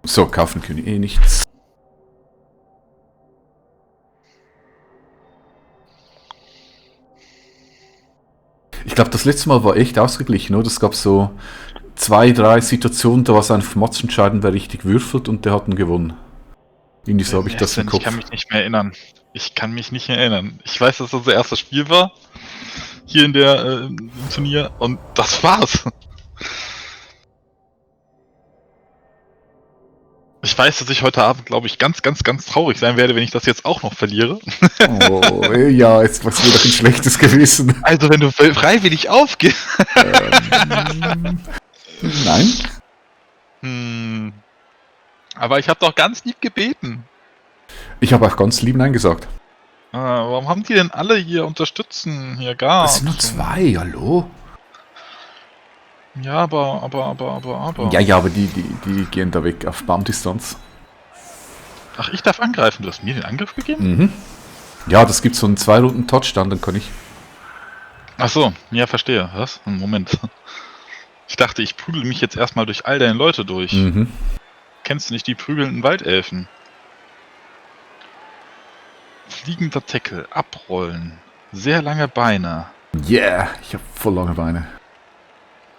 So, kaufen können eh nichts. Ich glaube, das letzte Mal war echt ausgeglichen, oder? Es gab so 2, 3 Situationen, da war es einfach matchentscheidend, wer richtig würfelt und der hat ihn gewonnen. Irgendwie so habe ich das im Ich Kopf. kann mich nicht mehr erinnern. Ich kann mich nicht mehr erinnern. Ich weiß, dass das unser erstes Spiel war. Hier in der im Turnier. Und das war's. Ich weiß, dass ich heute Abend, glaube ich, ganz, ganz, ganz traurig sein werde, wenn ich das jetzt auch noch verliere. Oh, ja, jetzt war es wieder ein schlechtes Gewissen. Also, wenn du freiwillig aufgehst. Nein? Aber ich habe doch ganz lieb gebeten. Ich habe auch ganz lieb Nein gesagt. Warum haben die denn alle hier unterstützen? Hier gar. Es sind nur 2, hallo? Ja, aber. Ja, aber die gehen da weg auf Baumdistanz. Ach, ich darf angreifen. Du hast mir den Angriff gegeben? Mhm. Ja, das gibt so einen 2 Runden Touchdown, dann kann ich. Ach so, ja, verstehe. Was? Moment. Ich dachte, ich prügel mich jetzt erstmal durch all deine Leute durch. Mhm. Kennst du nicht die prügelnden Waldelfen? Fliegender Tackle, abrollen, sehr lange Beine. Yeah, ich habe voll lange Beine.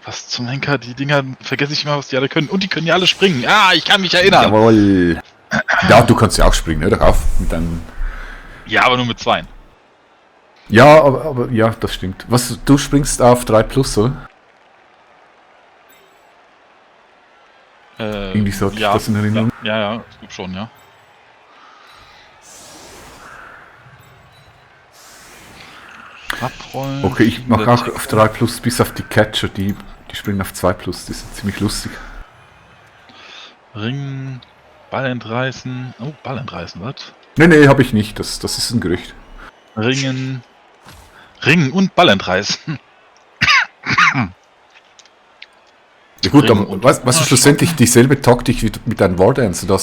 Was zum Henker, die Dinger, vergesse ich immer, was die alle können. Und die können ja alle springen. Ah, ich kann mich erinnern. Jawohl. Ja, du kannst ja auch springen, ne? Darauf mit deinem. Ja, aber nur mit 2. Ja, aber ja, das stimmt. Was, du springst auf 3 plus, oder? Irgendwie so hatte ich das in Erinnerung. Ja, es gibt schon, ja. Abrollen. Okay, ich mache auch auf 3 plus, bis auf die Catcher, die springen auf 2 plus, die sind ziemlich lustig. Ringen, Ball entreißen. Oh, Ball entreißen, was? Nee, habe ich nicht, das ist ein Gerücht. Ringen und Ball entreißen. Ja gut, aber was ist schlussendlich dieselbe Taktik wie mit deinem Wardance? Du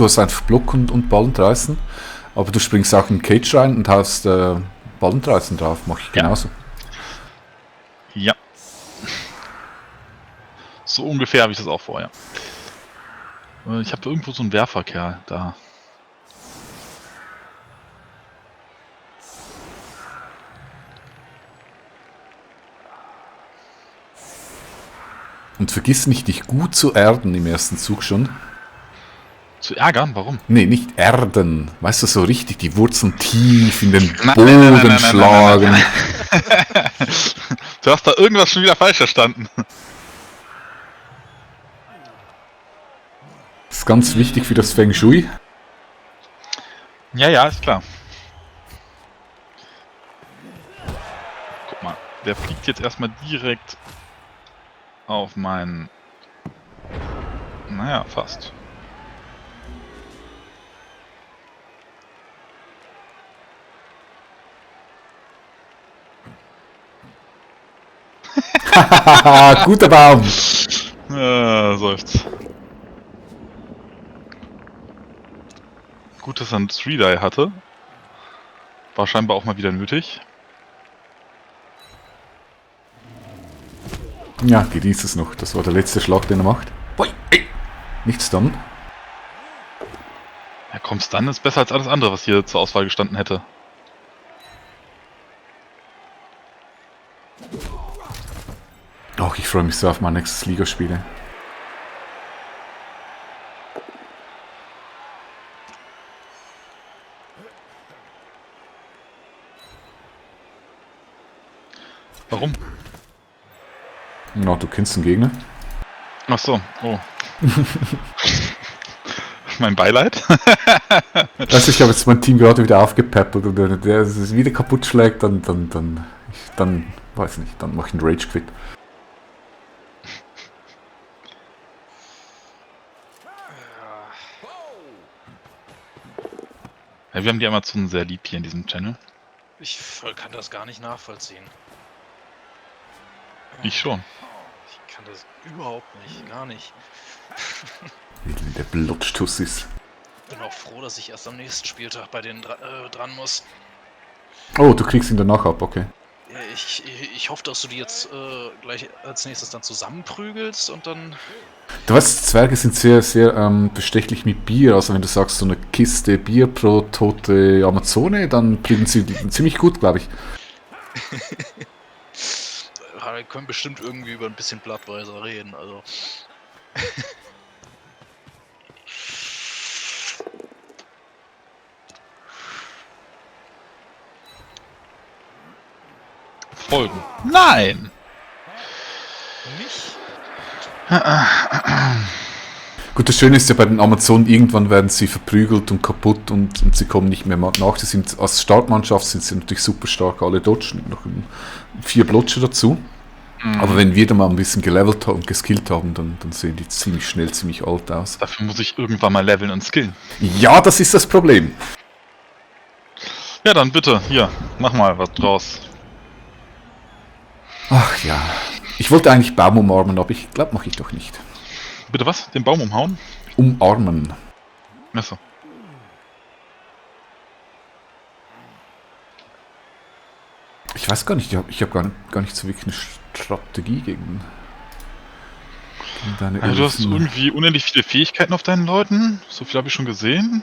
hast einfach Block und Ballentreißen, aber du springst auch in Cage rein und hast Ballentreißen drauf, mache ich genauso. Ja. So ungefähr habe ich das auch vor, ja. Ich habe irgendwo so einen Werferkerl da. Und vergiss nicht, dich gut zu erden im ersten Zug schon. Zu ärgern? Warum? Nee, nicht erden. Weißt du, so richtig die Wurzeln tief in den Boden schlagen. Du hast da irgendwas schon wieder falsch verstanden. Das ist ganz wichtig für das Feng Shui. Ja, ist klar. Guck mal, der fliegt jetzt erstmal direkt auf meinen... Naja, fast. Haha, guter Baum. Seufzt. Gut, dass er einen 3-Die hatte. War scheinbar auch mal wieder nötig. Ja, genießt es noch. Das war der letzte Schlag, den er macht. Ui, ey. Nichts dann. Ja, kommst dann ist besser als alles andere, was hier zur Auswahl gestanden hätte. Ach, ich freue mich so auf mein nächstes Ligaspiel. Warum? Na, du kennst den Gegner. Ach so, oh. Mein Beileid. Also ich habe jetzt mein Team gerade wieder aufgepäppelt und wenn der es wieder kaputt schlägt, dann weiß nicht, dann mache ich einen Rage Quit. Ja, wir haben die Amazonen sehr lieb hier in diesem Channel. Ich kann das gar nicht nachvollziehen. Ich schon. Ich kann das überhaupt nicht, gar nicht. Der Blutstuss ist. Bin auch froh, dass ich erst am nächsten Spieltag bei denen dran muss. Oh, du kriegst ihn danach ab, okay. Ich hoffe, dass du die jetzt gleich als nächstes dann zusammenprügelst und dann... Du weißt, Zwerge sind sehr, sehr bestechlich mit Bier. Also wenn du sagst, so eine Kiste Bier pro tote Amazone, dann kriegen sie ziemlich gut, glaube ich. Wir können bestimmt irgendwie über ein bisschen Bloodweiser reden, also. Folgen. Nein! Nicht? Gut, das Schöne ist ja bei den Amazonen, irgendwann werden sie verprügelt und kaputt und sie kommen nicht mehr nach. Sie sind, als Startmannschaft sind sie natürlich super stark, alle Dodgen, noch 4 Blotsche dazu. Aber wenn wir dann mal ein bisschen gelevelt haben und geskillt haben, dann sehen die ziemlich schnell, ziemlich alt aus. Dafür muss ich irgendwann mal leveln und skillen. Ja, das ist das Problem. Ja, dann bitte, hier, mach mal was draus. Ach ja, ich wollte eigentlich Baum umarmen, aber ich glaube, mache ich doch nicht. Bitte was? Den Baum umhauen? Umarmen. Achso. Ich weiß gar nicht, ich hab gar nicht so wirklich eine Strategie gegen deine Also du hast Elfen. irgendwie unendlich viele Fähigkeiten auf deinen Leuten. So viel habe ich schon gesehen.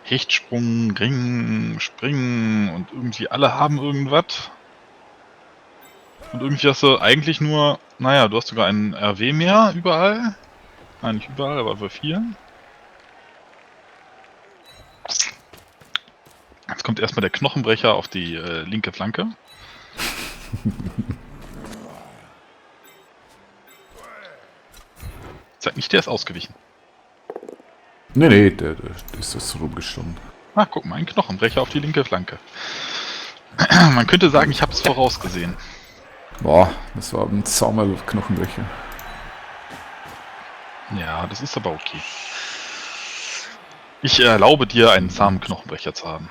Hechtsprung, Ringen, Springen und irgendwie alle haben irgendwas. Und irgendwie hast du eigentlich nur, naja, du hast sogar einen RW mehr überall. Nein, nicht überall, aber bei vielen. Jetzt kommt erstmal der Knochenbrecher auf die linke Flanke. Zeig nicht, der ist ausgewichen. Nee, der ist das rumgestanden. Ah, guck mal, ein Knochenbrecher auf die linke Flanke. Man könnte sagen, ich habe es vorausgesehen. Boah, das war ein zahmer Knochenbrecher. Ja, das ist aber okay. Ich erlaube dir, einen zahmen Knochenbrecher zu haben.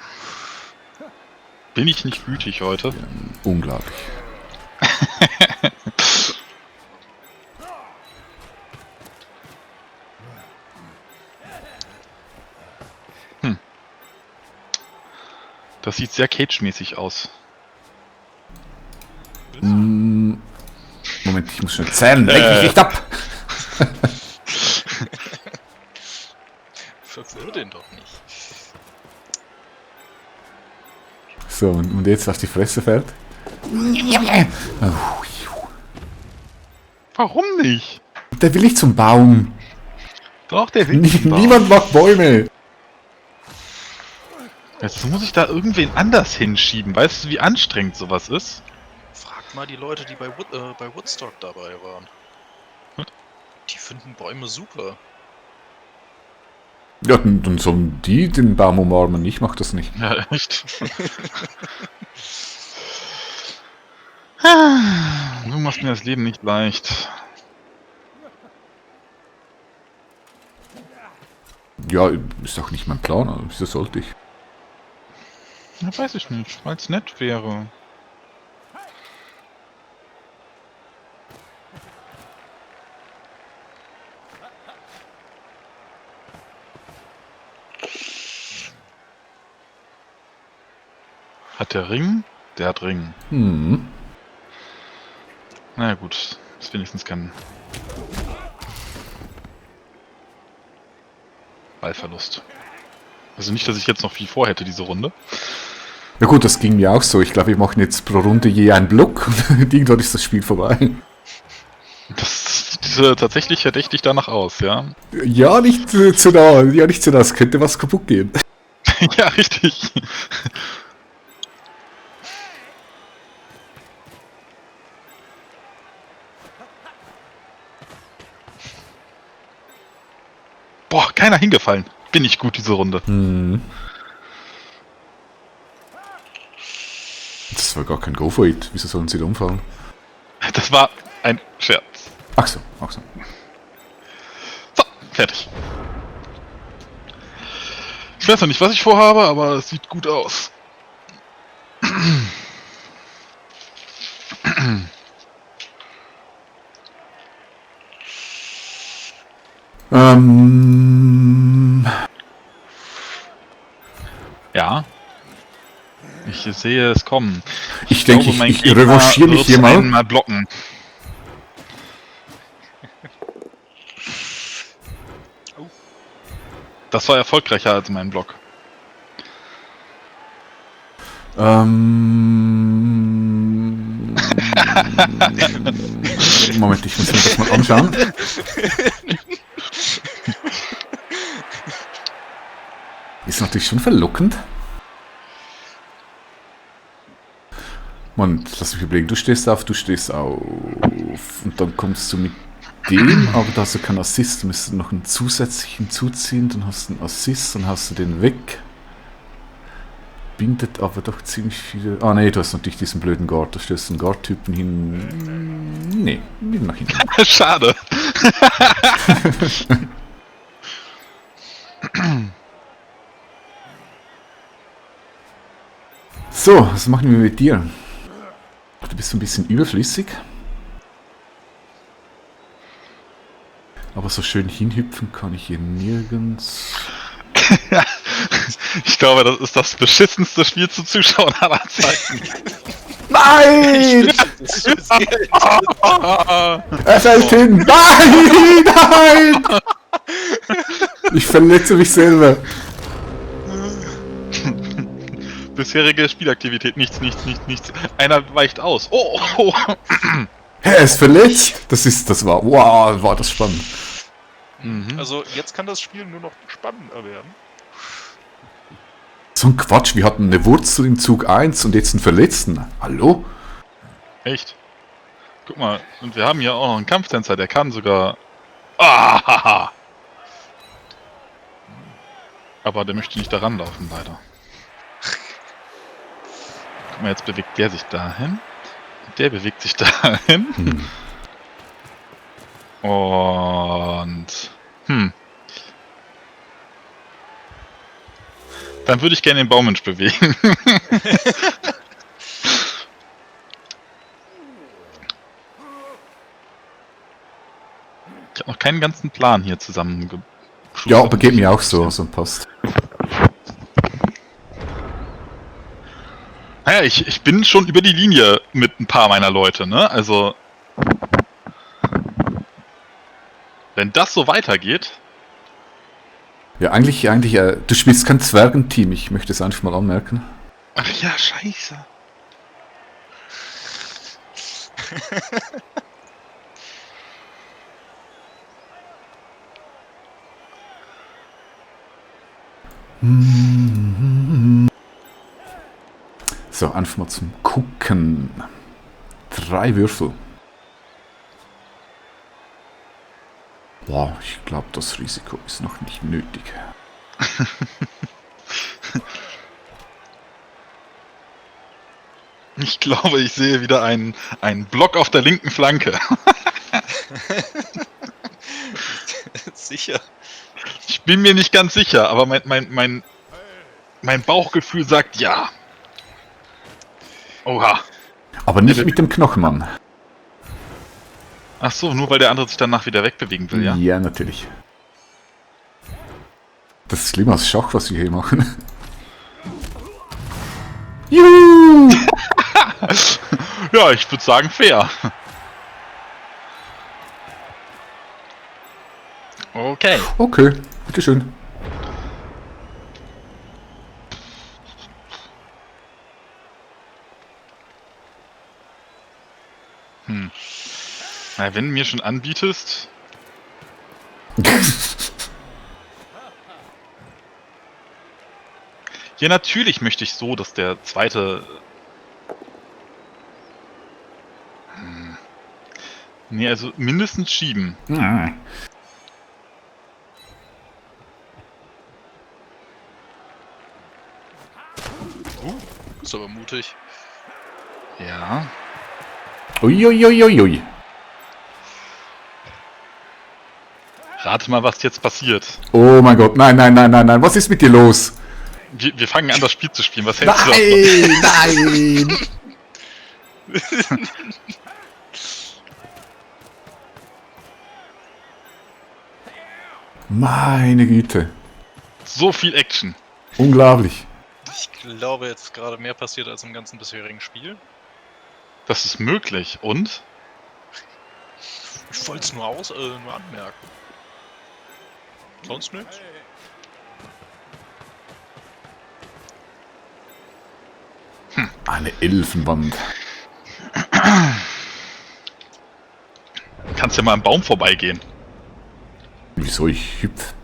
Bin ich nicht gütig heute? Ja, unglaublich. Das sieht sehr Cage-mäßig aus. Moment, ich muss schnell zählen. Lenk mich nicht ab! Verwirr den doch nicht. So, und jetzt auf die Fresse fällt. Warum nicht? Der will nicht zum Baum. Doch, der will nicht. Niemand mag Bäume. Jetzt muss ich da irgendwen anders hinschieben. Weißt du, wie anstrengend sowas ist? Frag mal die Leute, die bei Woodstock dabei waren. Was? Die finden Bäume super. Ja, dann sollen die den Baum umarmen. Ich mach das nicht. Ja, echt. Du machst mir das Leben nicht leicht. Ja, ist auch nicht mein Plan. Also, wieso sollte ich? Ja, weiß ich nicht, weil es nett wäre. Hat der Ring? Der hat Ring. Hm. Na ja, gut, ist wenigstens kein Ballverlust. Also nicht, dass ich jetzt noch viel vorhätte, diese Runde. Ja gut, das ging mir auch so. Ich glaube, wir machen jetzt pro Runde je einen Block und irgendwann ist das Spiel vorbei. Das sieht tatsächlich verdächtig danach aus, ja. Ja, nicht zu nah. Ja, nicht zu nah. Es könnte was kaputt gehen. Ja, richtig. Boah, keiner hingefallen. Bin ich gut diese Runde. Hm. Das war gar kein Go for it. Wieso sollen sie da umfallen? Das war ein Scherz. Ach so, ach so. So, fertig. Ich weiß noch nicht, was ich vorhabe, aber es sieht gut aus. Ja. Ich sehe es kommen. Ich denke, glaube, mein ich Gegner revanchiere mich wird hier mal. einmal blocken. Das war erfolgreicher als mein Block. Moment, ich muss mir das mal anschauen. Ist natürlich schon verlockend. Mann, lass mich überlegen, du stehst auf. Und dann kommst du mit dem, aber da hast du keinen Assist. Du müsstest noch einen zusätzlichen zuziehen, dann hast du einen Assist, dann hast du den weg. Bindet aber doch ziemlich viele... Ah ne, du hast natürlich diesen blöden Guard. Da stellst du einen Guard-Typen hin... Nee, nicht nach hinten. Schade. So, was machen wir mit dir? Du bist so ein bisschen überflüssig. Aber so schön hinhüpfen kann ich hier nirgends. Ich glaube, das ist das beschissenste Spiel zu Zuschauern aller Zeiten. Nein! Er fällt hin! Nein! Nein! Ich verletze mich selber. Bisherige Spielaktivität, nichts. Einer weicht aus. Oh. Er ist verletzt! Wow, war das spannend. Also jetzt kann das Spiel nur noch spannender werden. So ein Quatsch, wir hatten eine Wurzel in Zug 1 und jetzt einen Verletzten. Hallo? Echt? Guck mal, und wir haben hier auch noch einen Kampftänzer, der kann sogar... Ah, aber der möchte nicht daran laufen, leider. Guck mal, jetzt bewegt der sich dahin. Der bewegt sich dahin. Und... Dann würde ich gerne den Baumensch bewegen. Ich habe noch keinen ganzen Plan hier zusammen. Ja, aber geht mir auch so ein Post. Naja, ich bin schon über die Linie mit ein paar meiner Leute, ne? Also... Wenn das so weitergeht... Ja, eigentlich, du spielst kein Zwergenteam, ich möchte es einfach mal anmerken. Ach ja, scheiße. So, einfach mal zum Gucken. 3 Würfel. Boah, ich glaube, das Risiko ist noch nicht nötig. Ich glaube, ich sehe wieder einen Block auf der linken Flanke. Sicher. Ich bin mir nicht ganz sicher, aber mein Bauchgefühl sagt ja. Oha. Aber nicht mit dem Knochenmann. Ach so, nur weil der andere sich danach wieder wegbewegen will, ja? Ja, natürlich. Das ist schlimmer als Schach, was wir hier machen. Juhu! Ja, ich würde sagen fair. Okay. Okay, bitteschön. Na, wenn du mir schon anbietest... Ja, natürlich möchte ich so, dass der zweite... Nee, also mindestens schieben. Ah. Ist aber mutig. Ja. Uiuiuiui. Rate mal, was jetzt passiert. Oh mein Gott, nein, was ist mit dir los? Wir fangen an, das Spiel zu spielen. Was hältst du davon? Nein! Meine Güte. So viel Action. Unglaublich. Ich glaube, jetzt gerade mehr passiert als im ganzen bisherigen Spiel. Das ist möglich. Und? Ich wollte es nur anmerken. Sonst nichts? Eine Elfenwand. Kannst ja mal am Baum vorbeigehen. Wieso ich hüpf?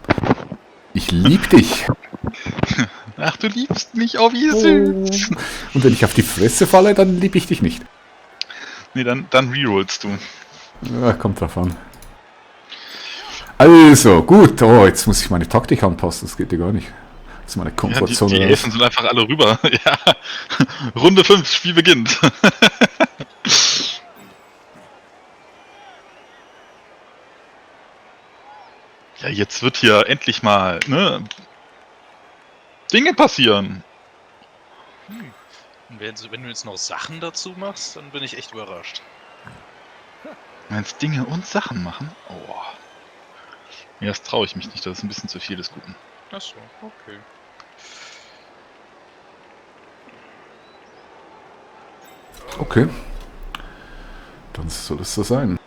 Ich lieb dich. Ach, du liebst mich, oh wie süß. Und wenn ich auf die Fresse falle, dann lieb ich dich nicht. Nee, dann rerollst du. Ja, kommt drauf an. Also, gut. Oh, jetzt muss ich meine Taktik anpassen. Das geht ja gar nicht. Das ist meine Ja, Komfortzone. die Elfen sind einfach alle rüber. Ja. Runde 5, Spiel beginnt. Ja, jetzt wird hier endlich mal, ne, Dinge passieren. Und wenn du jetzt noch Sachen dazu machst, dann bin ich echt überrascht. Meinst Dinge und Sachen machen? Oh. Ja, das traue ich mich nicht. Das ist ein bisschen zu viel des Guten. Achso, okay. Okay. Dann soll es so sein.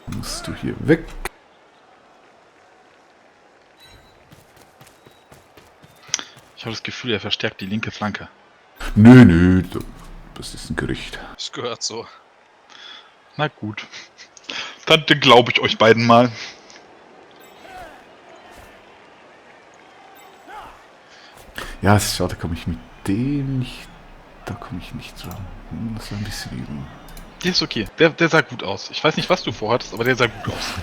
Musst du hier weg. Ich habe das Gefühl, er verstärkt die linke Flanke. Nö, nö. Das ist ein Gerücht. Das gehört so. Na gut. Dann glaube ich euch beiden mal. Ja, es ist schade, komme ich mit dem nicht. Da komme ich nicht dran. Das war ein bisschen übel. Der ist okay. Der sah gut aus. Ich weiß nicht, was du vorhattest, aber der sah gut aus.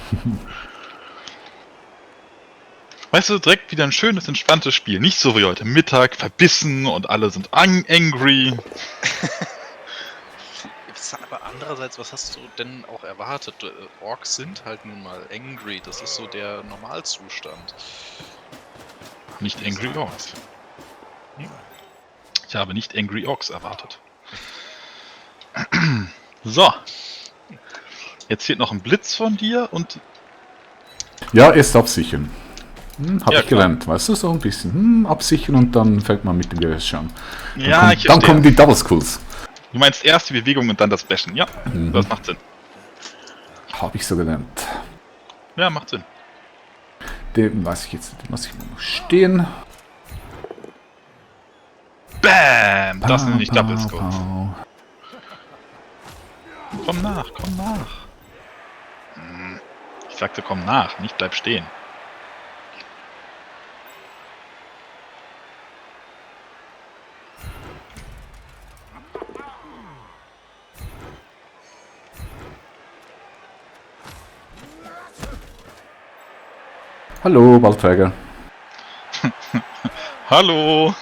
Weißt du, direkt wieder ein schönes, entspanntes Spiel. Nicht so wie heute Mittag, verbissen und alle sind angry. Aber andererseits, was hast du denn auch erwartet? Orks sind halt nun mal angry. Das ist so der Normalzustand. Nicht Angry Orks. Ich habe nicht Angry Orks erwartet. So. Jetzt fehlt noch ein Blitz von dir und... Ja, erst absichern. Hab Ja, ich gelernt, weißt du, so ein bisschen. Absichern und dann fängt man mit dem Gewäsch an. Ja, ich Dann verstehe. kommen die Double Skulls. Du meinst erst die Bewegung und dann das Bashen. Ja, das macht Sinn. Hab ich so gelernt. Ja, macht Sinn. Den weiß ich jetzt, den lasse ich mal noch stehen. Bam! Das sind nämlich Double Pow, Skulls. pow. Komm nach, komm nach. Ich sagte, komm nach, nicht bleib stehen. Hallo, Ballträger. Hallo!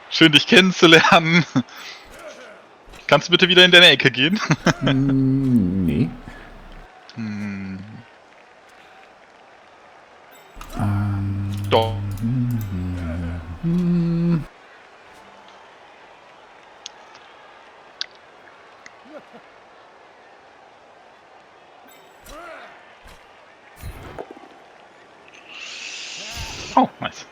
Schön, dich kennenzulernen. Kannst du bitte wieder in deine Ecke gehen? Nee. Doch. Oh, nice.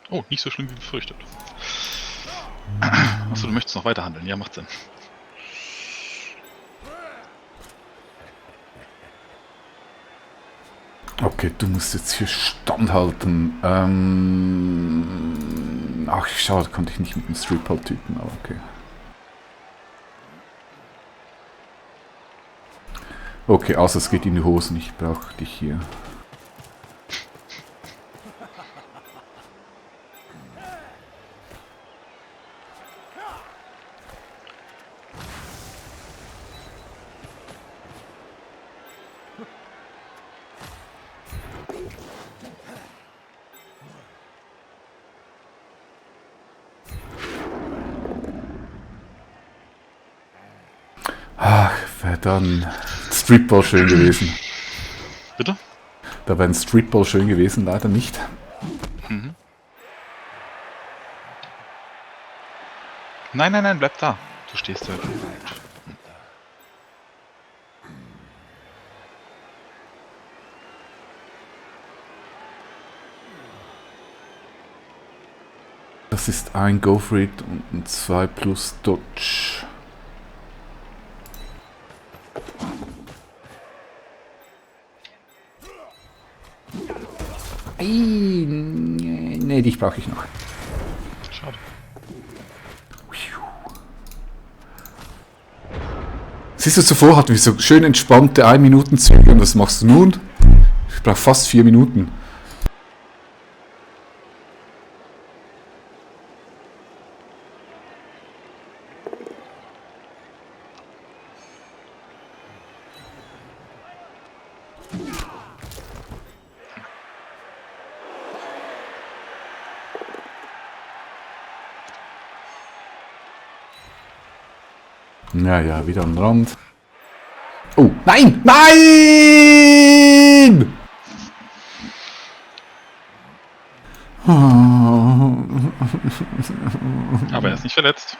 Oh, nicht so schlimm wie befürchtet. Achso, du möchtest noch weiter handeln. Ja, macht Sinn. Okay, du musst jetzt hier standhalten. Ach, schade, konnte ich nicht mit dem Streetball typen, aber okay. Okay, außer es geht in die Hosen, ich brauche dich hier. Ach, wäre dann Streetball schön gewesen. Bitte? Da wäre ein Streetball schön gewesen, leider nicht. Nein, nein, nein, bleib da. Du stehst da. Das ist ein Go for it und ein 2 plus Dodge. Nee, dich brauche ich noch. Schade. Siehst du, zuvor hatten wir so schön entspannte 1-Minuten-Züge und was machst du nun? Ich brauche fast 4 Minuten. Ja, wieder am Rand. Oh, nein! Nein! Aber er ist nicht verletzt.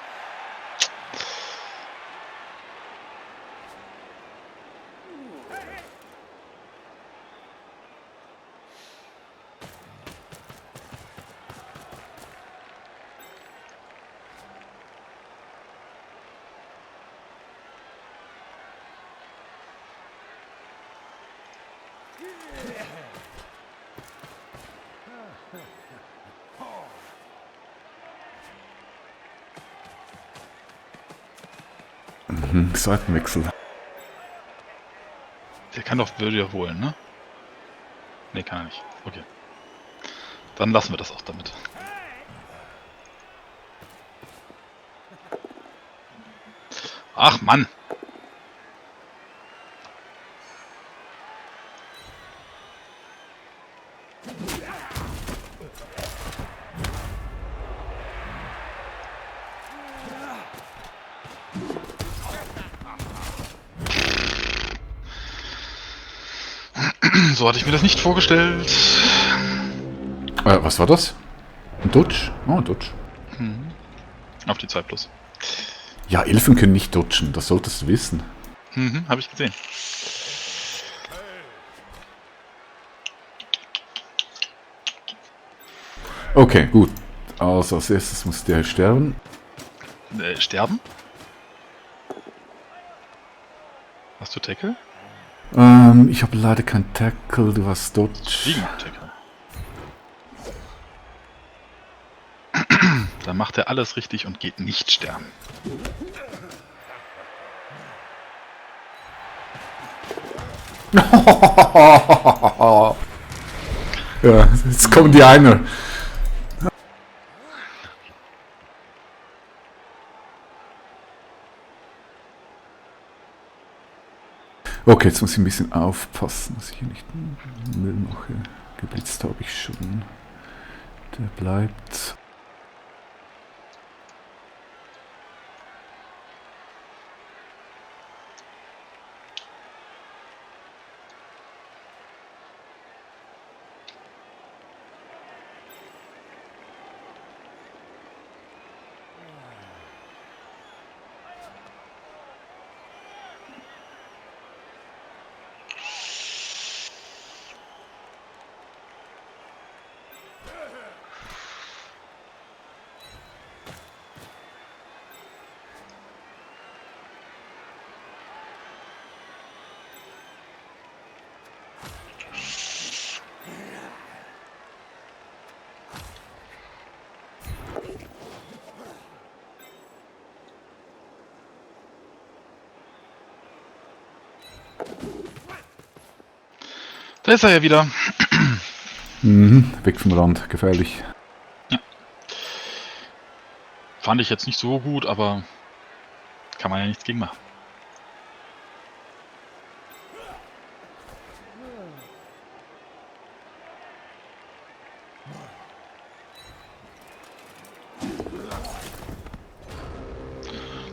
Seitenwechsel. Der kann doch wiederholen, ne? Ne, kann er nicht. Okay. Dann lassen wir das auch damit. Ach, Mann! So hatte ich mir das nicht vorgestellt. Was war das? Ein Dodge? Oh, ein Dodge. Auf die 2 plus. Ja, Elfen können nicht dodgen, das solltest du wissen. Habe ich gesehen. Okay, gut. Also als erstes muss der sterben. Sterben? Hast du Tackle? Ich habe leider kein Tackle, du hast Dodge. Liegen Tackle. Dann macht er alles richtig und geht nicht sterben. Ja, jetzt kommen die Einer. Okay, jetzt muss ich ein bisschen aufpassen, dass ich hier nicht Müll mache. Geblitzt habe ich schon. Der bleibt. Da ist er ja wieder. Weg vom Rand, gefährlich. Ja. Fand ich jetzt nicht so gut, aber kann man ja nichts gegen machen.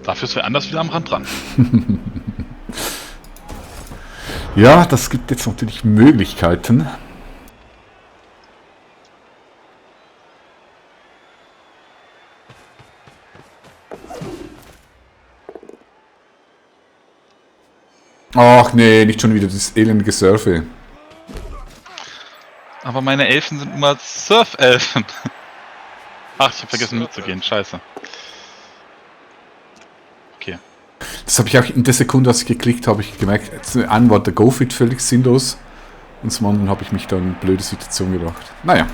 Dafür ist wer anders wieder am Rand dran. Ja, das gibt jetzt natürlich Möglichkeiten. Ach nee, nicht schon wieder dieses elendige Surfe. Aber meine Elfen sind nun mal Surf-Elfen. Ach, ich habe vergessen mitzugehen. Scheiße. Okay. Das habe ich auch in der Sekunde, als ich geklickt habe, ich gemerkt, ein war der Go-Fit völlig sinnlos. Und zum anderen habe ich mich da in eine blöde Situation gebracht. Naja.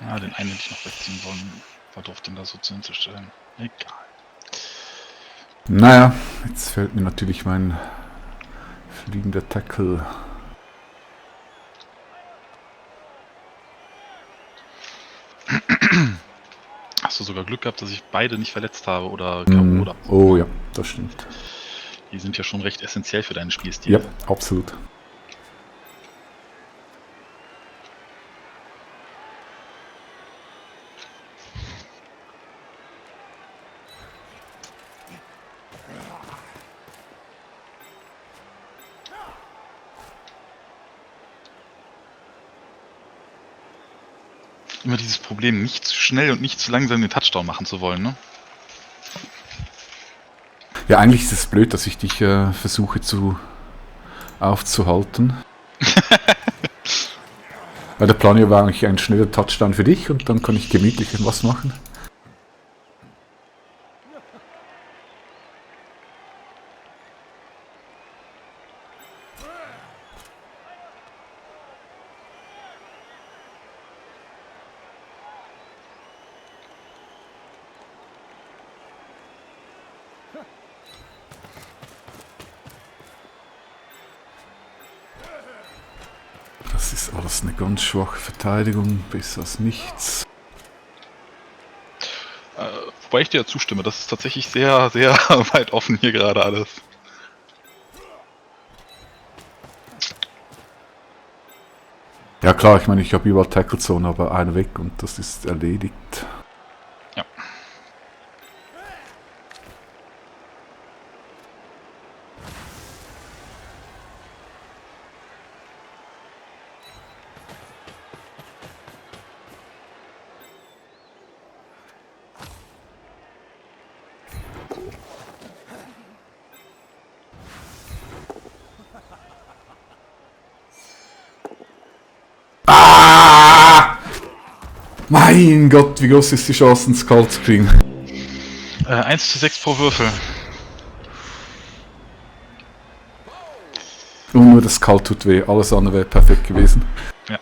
Ja, den einen hätte ich noch wegziehen wollen. War doof, den da so hinzustellen. Egal. Naja, jetzt fällt mir natürlich mein fliegender Tackle. Hast du sogar Glück gehabt, dass ich beide nicht verletzt habe oder K.O. oder. Oh ja, das stimmt. Die sind ja schon recht essentiell für deinen Spielstil. Ja, absolut. Immer dieses Problem, nicht zu schnell und nicht zu langsam den Touchdown machen zu wollen, ne? Ja, eigentlich ist es blöd, dass ich dich versuche aufzuhalten. Weil der Plan ja war eigentlich ein schneller Touchdown für dich und dann kann ich gemütlich was machen. Das ist alles eine ganz schwache Verteidigung, besser als nichts. Wobei ich dir ja zustimme, das ist tatsächlich sehr, sehr weit offen hier gerade alles. Ja klar, ich meine, ich habe überall Tackle Zone, aber einer weg und das ist erledigt. Ja. Mein Gott, wie groß ist die Chance, einen Skull zu kriegen? 1:6 pro Würfel. Und nur das Skull tut weh, alles andere wäre perfekt gewesen. Ja.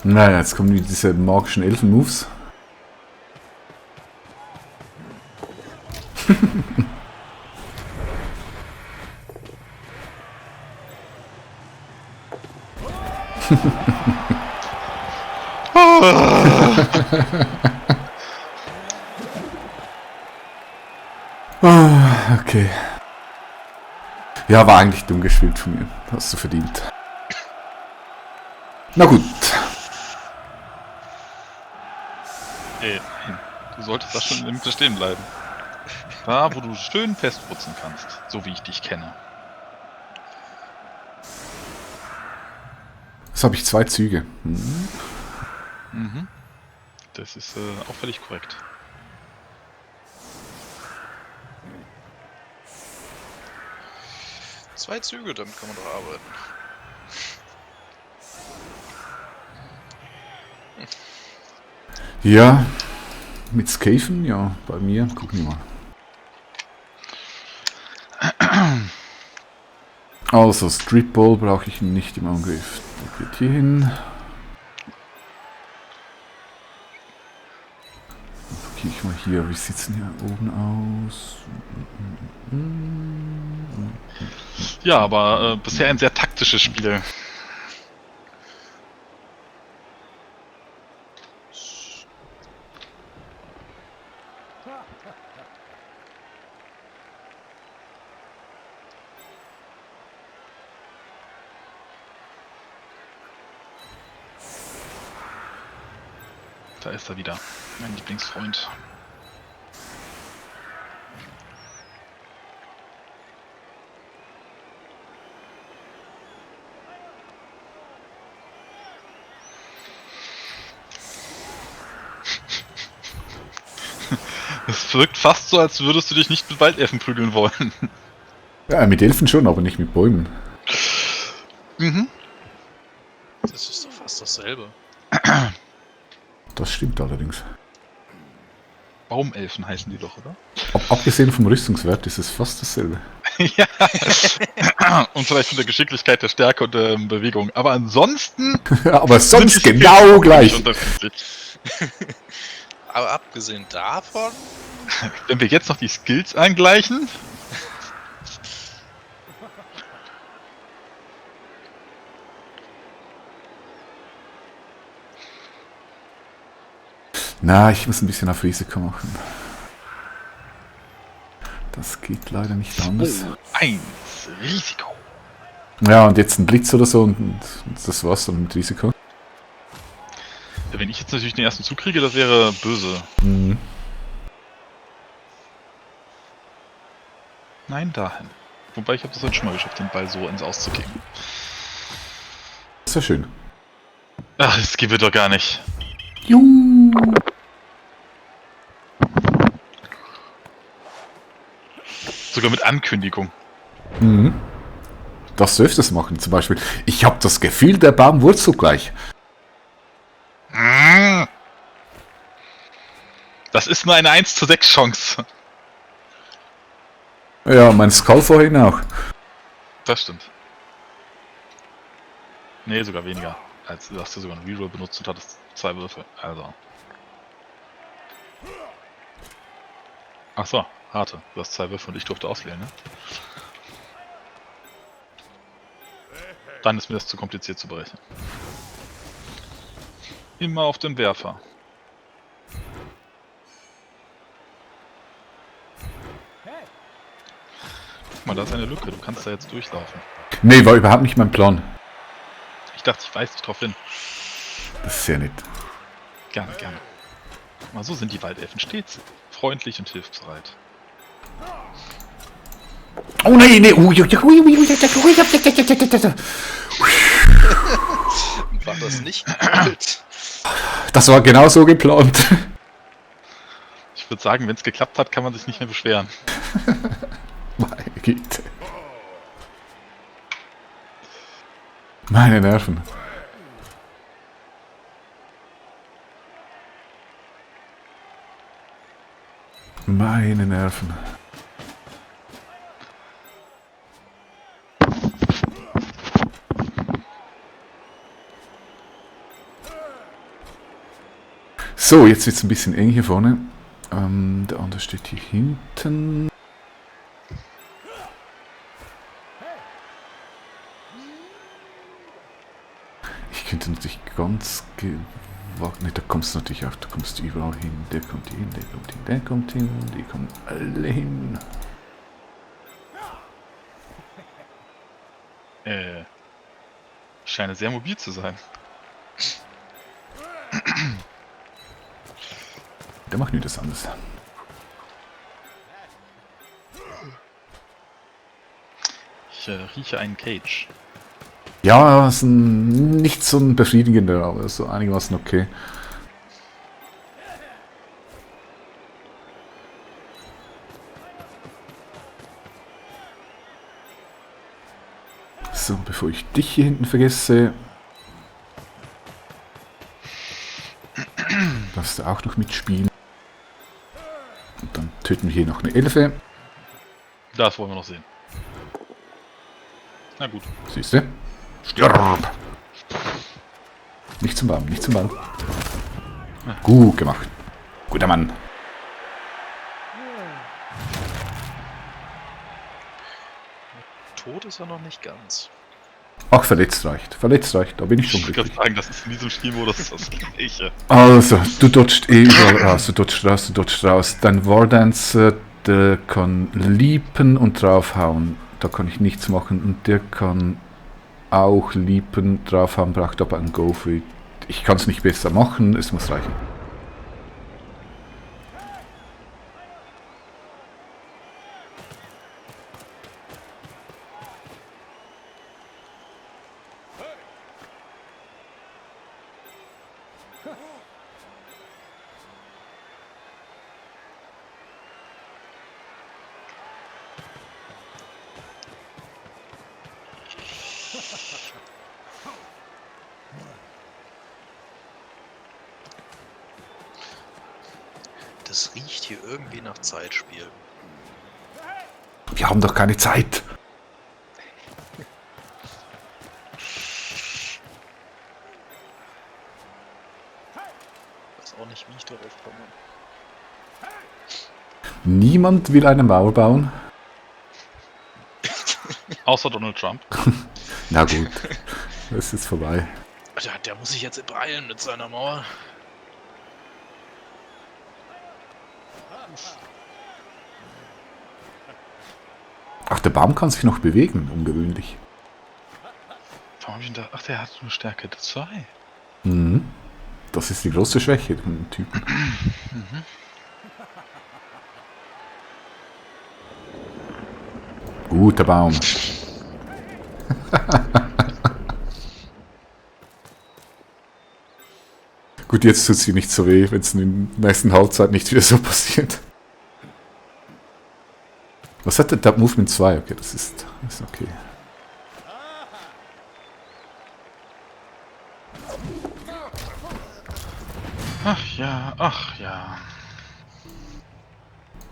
Naja, jetzt kommen wieder diese magischen Elfen-Moves. Okay. Ja, war eigentlich dumm gespielt von mir. Hast du verdient. Na gut. Nein. Du solltest da schon in der Mitte stehen bleiben. Da, wo du schön festputzen kannst, so wie ich dich kenne. Jetzt habe ich 2 Züge. Mhm. Das ist auch völlig korrekt. Zwei Züge, damit kann man doch arbeiten. Ja, mit Skaven, ja, bei mir, gucken wir mal. Also, Strip Ball brauche ich nicht im Angriff. Der geht hier hin. Dann gehe ich mal hier, wie sieht es denn hier oben aus? Ja, aber bisher ein sehr taktisches Spiel. Da ist er wieder, mein Lieblingsfreund. Es wirkt fast so, als würdest du dich nicht mit Waldelfen prügeln wollen. Ja, mit Elfen schon, aber nicht mit Bäumen. Mhm. Das ist doch fast dasselbe. Das stimmt allerdings. Baumelfen heißen die doch, oder? Abgesehen vom Rüstungswert ist es fast dasselbe. Ja. Und vielleicht von der Geschicklichkeit, der Stärke und der Bewegung. Aber ansonsten... Aber sonst sind die genau Skills gleich. unterschiedlich. Aber abgesehen davon... Wenn wir jetzt noch die Skills angleichen... Na, ich muss ein bisschen auf Risiko machen. Das geht leider nicht anders. 1, Risiko. Ja, und jetzt ein Blitz oder so und das war's dann mit Risiko. Ja, wenn ich jetzt natürlich den ersten Zug kriege, das wäre böse. Mhm. Nein, dahin. Wobei ich habe das heute schon mal geschafft, den Ball so ins Auszukicken. Das ist ja schön. Ach, das geht doch gar nicht. Juhu. Sogar mit Ankündigung. Mhm. Das du öfters machen, zum Beispiel. Ich habe das Gefühl, der Baum wurzelt gleich. Das ist nur eine 1:6 Chance. Ja, mein Skull vorhin auch. Das stimmt. Nee, sogar weniger. Als du hast ja sogar einen Reroll benutzt und hattest 2 Würfel. Also. Ach so, harte. Du hast 2 Würfel und ich durfte auswählen, ne? Dann ist mir das zu kompliziert zu berechnen. Immer auf den Werfer. Guck mal, da ist eine Lücke. Du kannst da jetzt durchlaufen. Nee, war überhaupt nicht mein Plan. Ich dachte, ich weise dich drauf hin. Das ist sehr nett. Gerne, gerne. Guck mal, so sind die Waldelfen stets freundlich und hilfsbereit. Oh nein, nee. War das nicht gewollt? Das war genau so geplant. Ich würde sagen, wenn es geklappt hat, kann man sich nicht mehr beschweren. Meine Güte. Meine Nerven. Meine Nerven. So, jetzt wird es ein bisschen eng hier vorne. Der andere steht hier hinten. Ich könnte natürlich ganz gewagt. Ne, da kommst du natürlich auch. Da kommst du überall hin. Der kommt hier hin, der kommt hin, der kommt hin. Die kommen alle hin. Ich scheine sehr mobil zu sein. Der macht nie das anders. Ich rieche einen Cage. Ja, ist nicht so ein befriedigender, aber so einigermaßen okay. So, bevor ich dich hier hinten vergesse, darfst du auch noch mitspielen. Und dann töten wir hier noch eine Elfe. Das wollen wir noch sehen. Na gut. Siehst du? Stirb! Nicht zum Baum, nicht zum Baum. Gut gemacht. Guter Mann. Tot ist er noch nicht ganz. Ach, verletzt reicht. Verletzt reicht, da bin ich schon Ich kann glücklich. sagen, das ist in diesem Spielmodus das Gleiche. Also, du dodgst eh überall raus, du dodgst raus. Dein Wardancer, der kann leapen und draufhauen. Da kann ich nichts machen. Und der kann auch leapen, draufhauen, braucht aber einen Go für. Ich kann es nicht besser machen, es muss reichen. Das riecht hier irgendwie nach Zeitspiel. Wir haben doch keine Zeit. Ich weiß auch nicht, wie ich darauf komme. Niemand will eine Mauer bauen. Außer Donald Trump. Na gut, das ist vorbei. Der muss sich jetzt beeilen mit seiner Mauer. Ach, der Baum kann sich noch bewegen, ungewöhnlich. Warum hab ich denn da? Ach, der hat nur Stärke 2. Mhm. Das ist die große Schwäche von dem Typen. Guter Baum. Gut, jetzt tut sie nicht so weh, wenn es in der nächsten Halbzeit nicht wieder so passiert. Was hat der Movement 2? Okay, das ist okay. Ach ja, ach ja.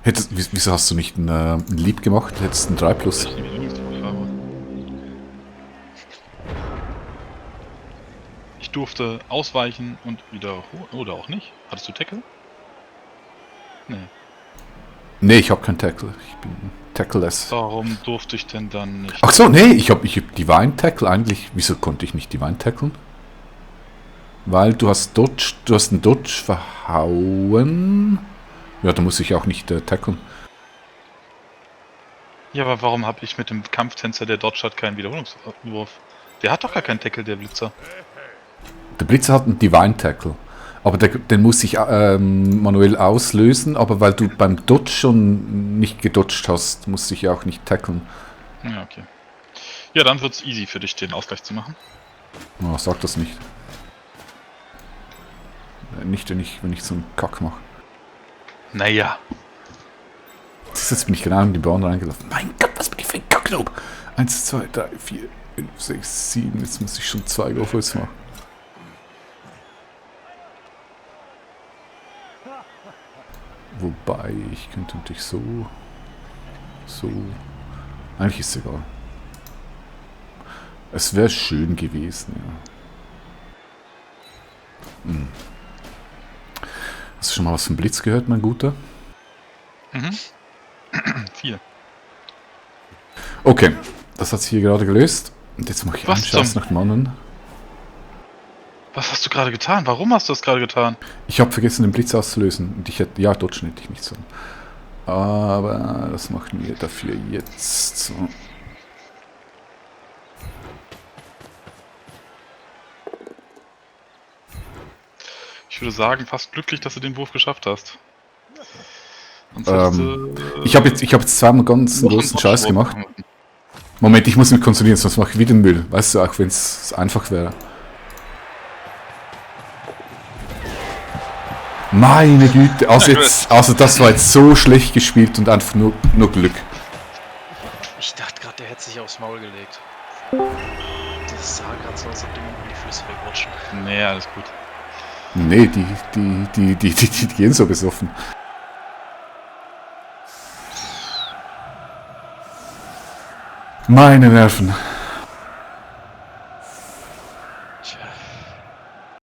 Wieso hast du nicht ein Leap gemacht? Hättest einen 3 plus. Ich nehme übrigens die Farbe. Ich durfte ausweichen und wiederholen. Oder auch nicht. Hattest du Tackle? Nee. Nee, ich habe keinen Tackle. Ich bin Tackleless. Warum durfte ich denn dann nicht? Ach so, nee, ich hab Divine Tackle eigentlich. Wieso konnte ich nicht Divine Tacklen? Weil du hast einen Dodge verhauen. Ja, da muss ich auch nicht tackeln. Ja, aber warum habe ich mit dem Kampftänzer, der Dodge hat, keinen Wiederholungswurf? Der hat doch gar keinen Tackle, der Blitzer. Der Blitzer hat einen Divine Tackle. Aber den muss ich manuell auslösen. Aber weil du beim Dodge schon nicht gedodged hast, musste ich auch nicht tackeln. Ja, okay. Ja, dann wird's easy für dich, den Ausgleich zu machen. Oh, sag das nicht. Nicht, wenn ich so einen Kack mache. Naja. Jetzt bin ich genau in die Bahn reingelaufen. Mein Gott, was bin ich für ein Kacknob? 1, 2, 3, 4, 5, 6, 7. Jetzt muss ich schon 2 Go-Fuß machen. Wobei, ich könnte natürlich so. Eigentlich ist es egal. Es wäre schön gewesen, ja. Hm. Hast du schon mal was vom Blitz gehört, mein Guter? Mhm. 4. Okay, das hat sich hier gerade gelöst. Und jetzt mache ich Was einen Scheiß zum- nach dem anderen. Was hast du gerade getan? Warum hast du das gerade getan? Ich habe vergessen, den Blitz auszulösen. Und ich hätte, ja, dort hätte ich nicht so. Aber das machen wir dafür jetzt so. Ich würde sagen, fast glücklich, dass du den Wurf geschafft hast. Sonst hättest du, Ich habe jetzt zweimal ganz einen noch großen einen Scheiß Dodge-Wurf gemacht. machen müssen. Moment, ich muss mich konzentrieren, sonst mache ich wieder Müll. Weißt du, auch wenn es einfach wäre. Meine Güte, also das war jetzt so schlecht gespielt und einfach nur Glück. Ich dachte gerade, der hätte sich aufs Maul gelegt. Das sah gerade so, als ob dem die Füße wegrutschen. Nee, alles gut. Nee, die gehen so besoffen. Meine Nerven.